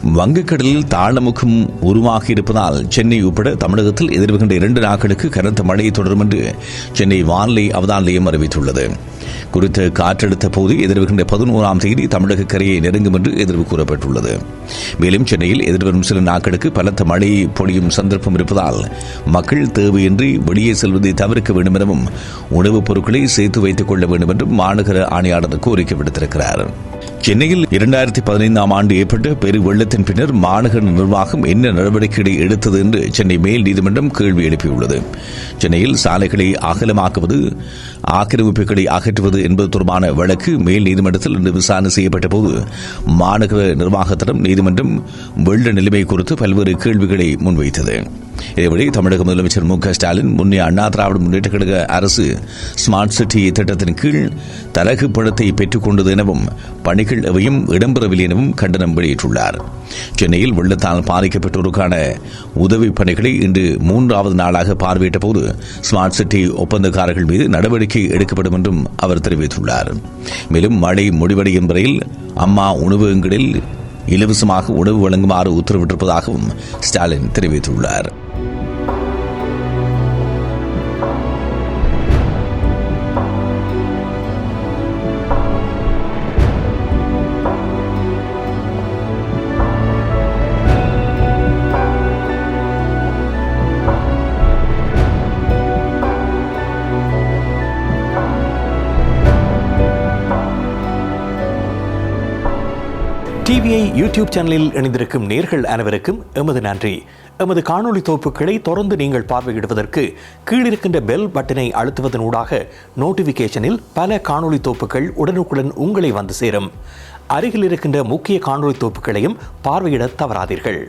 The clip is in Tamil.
வங்கக்கடலில் தாழ்முகம் உருவாகி இருப்பதால் சென்னை உட்பட தமிழகத்தில் எதிர்வருகின்ற 2 நாட்களுக்கு கனத்த மழை தொடரும் என்று சென்னை வானிலை அவதான நிலையம் அறிவித்துள்ளது. குறித்த காற்றழுத்த பகுதி எதிர்வருகின்ற 11ஆம் தேதி தமிழக கரையை நெருங்கும் என்று எதிர்வு கூறப்பட்டுள்ளது. மேலும் சென்னையில் எதிர்வரும் சில நாட்களுக்கு பலத்த மழை பொழியும் சந்தர்ப்பம் இருப்பதால் மக்கள் தேவையின்றி வெளியே செல்வதை தவிர்க்க வேண்டும் எனவும் உணவுப் பொருட்களை சேர்த்து வைத்துக் கொள்ள வேண்டும் என்றும் மாநகர ஆணையாளர் கோரிக்கை விடுத்திருக்கிறார். சென்னையில் 2015ஆம் ஆண்டு ஏற்பட்ட பெரு வெள்ளத்தின் பின்னர் மாநகர நிர்வாகம் என்ன நடவடிக்கைகளை எடுத்தது என்று சென்னை மேல் நீதிமன்றம் கேள்வி எழுப்பியுள்ளது. சென்னையில் சாலைகளை அகலமாக்குவது, ஆக்கிரமிப்புகளை அகற்றுவது என்பது தொடர்பான வழக்கு மேல் நீதிமன்றத்தில் இன்று விசாரணை செய்யப்பட்ட போது மாநகர நிர்வாகத்திடம் நீதிமன்றம் வெள்ள நிலைமை குறித்து பல்வேறு கேள்விகளை முன்வைத்தது. இதேபடி தமிழக முதலமைச்சர் மு.க.ஸ்டாலின் முன்னே அண்ணா திராவிட முன்னேற்ற கழக அரசு ஸ்மார்ட் சிட்டி திட்டத்தின் கீழ் தரகு பணத்தை பெற்றுக் கொண்டது எனவும் பணிகள் எவையும் இடம்பெறவில்லை எனவும் கண்டனம் வெளியிட்டுள்ளார். சென்னையில் வெள்ளத்தால் பாதிக்கப்பட்டோருக்கான உதவி பணிகளை இன்று 3வது நாளாக பார்வையிட்ட போது ஸ்மார்ட் சிட்டி ஒப்பந்தக்காரர்கள் மீது நடவடிக்கை எடுக்கப்படும் என்றும் அவர் தெரிவித்துள்ளார். மேலும் மழை முடிவடையும் வரையில் அம்மா உணவகங்களில் இலவசமாக உணவு வழங்குமாறு உத்தரவிட்டிருப்பதாகவும் ஸ்டாலின் தெரிவித்துள்ளார். டிவிஐ யூடியூப் சேனலில் இணைந்திருக்கும் நேர்கள் அனைவருக்கும் எமது நன்றி. எமது காணொலி தொகுப்புகளை தொடர்ந்து நீங்கள் பார்வையிடுவதற்கு கீழிருக்கின்ற பெல் பட்டனை அழுத்துவதனூடாக நோட்டிபிகேஷனில் பல காணொலி தொகுப்புகள் உடனுக்குடன் உங்களை வந்து சேரும். அருகில் இருக்கின்ற முக்கிய காணொலி தொகுப்புகளையும் பார்வையிட தவறாதீர்கள்.